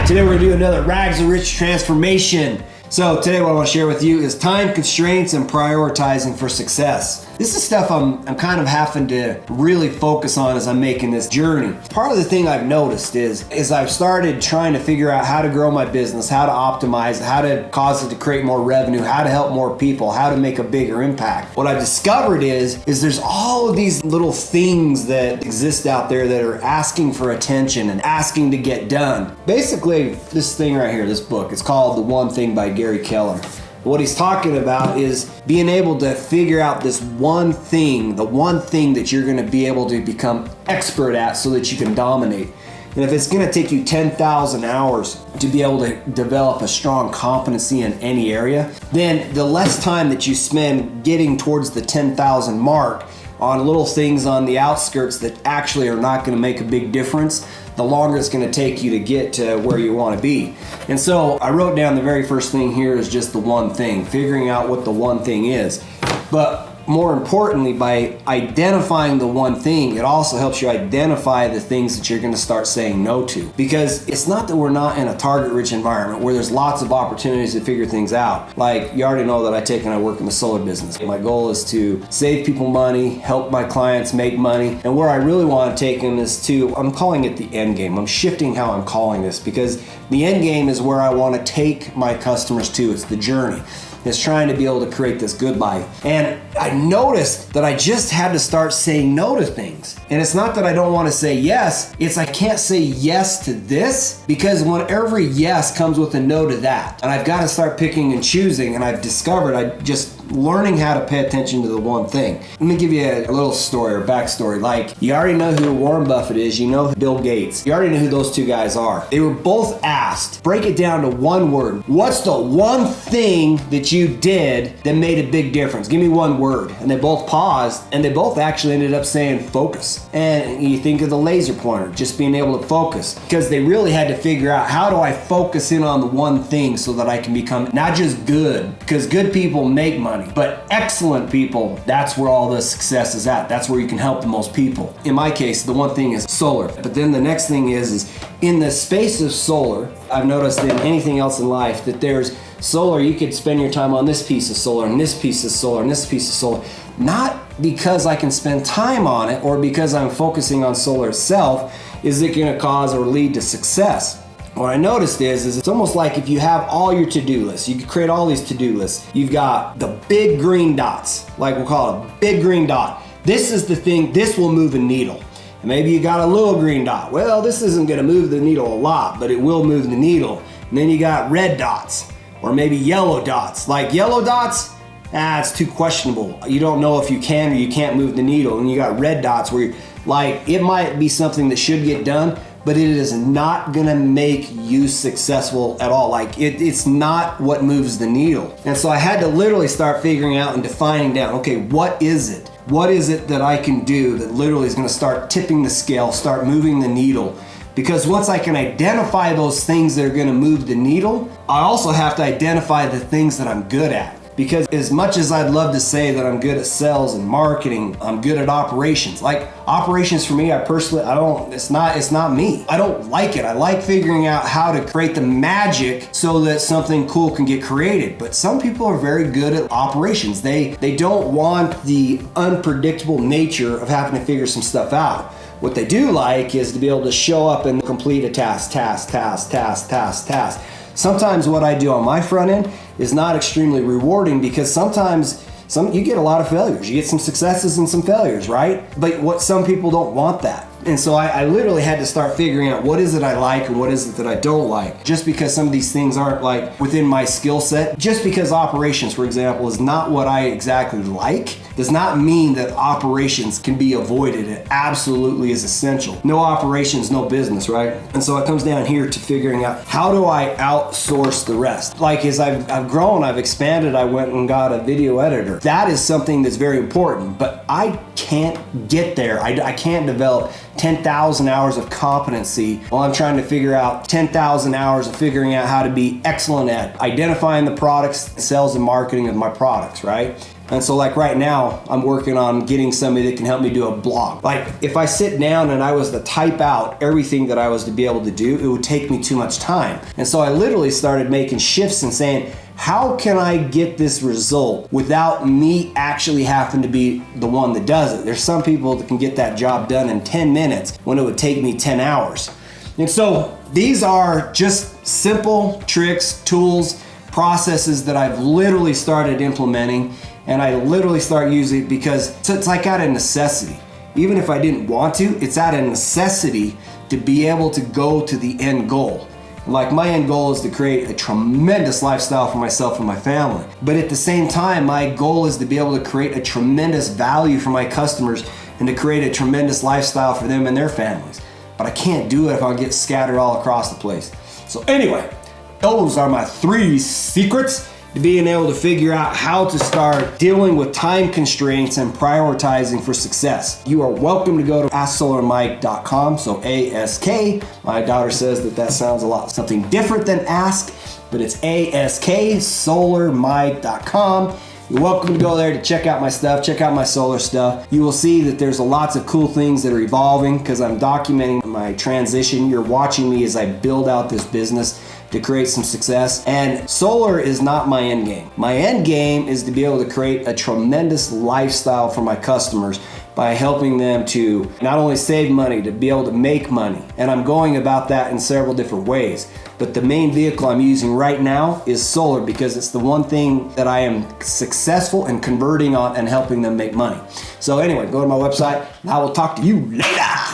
Today we're going to do another Rags to Rich transformation. So today what I want to share with you is time constraints and prioritizing for success. This is stuff I'm kind of having to really focus on as I'm making this journey. Part of the thing I've noticed is I've started trying to figure out how to grow my business, how to optimize, how to cause it to create more revenue, how to help more people, how to make a bigger impact. What I've discovered is there's all of these little things that exist out there that are asking for attention and asking to get done. Basically, this thing right here, this book, it's called The One Thing by Gary Keller. What he's talking about is being able to figure out this one thing, the one thing that you're going to be able to become expert at so that you can dominate. And if it's going to take you 10,000 hours to be able to develop a strong competency in any area, then the less time that you spend getting towards the 10,000 mark on little things on the outskirts that actually are not going to make a big difference, the longer it's going to take you to get to where you want to be. And so I wrote down the very first thing here is just the one thing, figuring out what the one thing is. But more importantly, by identifying the one thing, it also helps you identify the things that you're going to start saying no to. Because it's not that we're not in a target-rich environment where there's lots of opportunities to figure things out. Like, you already know that I work in the solar business. My goal is to save people money, help my clients make money, and where I really want to take them is to, I'm calling it the end game. I'm shifting how I'm calling this because the end game is where I want to take my customers to. It's the journey. Is trying to be able to create this good life. And I noticed that I just had to start saying no to things. And it's not that I don't want to say yes, it's I can't say yes to this because every yes comes with a no to that. And I've got to start picking and choosing, and I've discovered learning how to pay attention to the one thing. Let me give you a little story or backstory. Like, you already know who Warren Buffett is, you know Bill Gates. You already know who those two guys are. They were both asked, break it down to one word. What's the one thing that you did that made a big difference? Give me one word. And they both paused, and they both actually ended up saying focus. And you think of the laser pointer, just being able to focus. Because they really had to figure out, how do I focus in on the one thing so that I can become not just good, because good people make money, but excellent people, that's where all the success is at. That's where you can help the most people. In my case, the one thing is solar. But then the next thing is in the space of solar, I've noticed in anything else in life that there's solar, you could spend your time on this piece of solar and this piece of solar and this piece of solar. Not because I can spend time on it or because I'm focusing on solar itself, is it going to cause or lead to success. What I noticed is it's almost like if you have all your to-do lists, you can create all these to-do lists. You've got the big green dots, like we'll call it a big green dot. This is the thing, this will move a needle. And maybe you got a little green dot. Well, this isn't gonna move the needle a lot, but it will move the needle. And then you got red dots, or maybe yellow dots. Like yellow dots, it's too questionable. You don't know if you can or you can't move the needle. And you got red dots where it might be something that should get done, but it is not gonna make you successful at all. It's not what moves the needle. And so I had to literally start figuring out and defining down, okay, what is it? What is it that I can do that literally is gonna start tipping the scale, start moving the needle? Because once I can identify those things that are gonna move the needle, I also have to identify the things that I'm good at. Because as much as I'd love to say that I'm good at sales and marketing, I'm good at operations. Like operations for me, it's not me. I don't like it. I like figuring out how to create the magic so that something cool can get created. But some people are very good at operations. They don't want the unpredictable nature of having to figure some stuff out. What they do like is to be able to show up and complete a task. Sometimes what I do on my front end is not extremely rewarding because sometimes you get a lot of failures. You get some successes and some failures, right? But some people don't want that. And so I literally had to start figuring out what is it I like and what is it that I don't like. Just because some of these things aren't like within my skill set, just because operations, for example, is not what I exactly like, does not mean that operations can be avoided. It absolutely is essential. No operations, no business, right? And so it comes down here to figuring out, how do I outsource the rest? Like as I've grown, I've expanded, I went and got a video editor. That is something that's very important, but I can't get there. I can't develop 10,000 hours of competency while I'm trying to figure out 10,000 hours of figuring out how to be excellent at identifying the products, sales and marketing of my products, right? And so like right now, I'm working on getting somebody that can help me do a blog. Like if I sit down and I was to type out everything that I was to be able to do, it would take me too much time. And so I literally started making shifts and saying, how can I get this result without me actually having to be the one that does it? There's some people that can get that job done in 10 minutes when it would take me 10 hours. And so these are just simple tricks, tools, processes that I've literally started implementing, and I literally start using it because it's like out of necessity. Even if I didn't want to, it's out of necessity to be able to go to the end goal. Like my end goal is to create a tremendous lifestyle for myself and my family. But at the same time, my goal is to be able to create a tremendous value for my customers and to create a tremendous lifestyle for them and their families. But I can't do it if I get scattered all across the place. So anyway, those are my 3 secrets to being able to figure out how to start dealing with time constraints and prioritizing for success. You are welcome to go to AskSolarMike.com, so ASK. My daughter says that sounds a lot something different than ask, but it's AskSolarMike.com. You're welcome to go there to check out my stuff, check out my solar stuff. You will see that there's lots of cool things that are evolving because I'm documenting my transition. You're watching me as I build out this business to create some success. And solar is not my end game. My end game is to be able to create a tremendous lifestyle for my customers by helping them to not only save money, to be able to make money. And I'm going about that in several different ways. But the main vehicle I'm using right now is solar because it's the one thing that I am successful in converting on and helping them make money. So anyway, go to my website and I will talk to you later.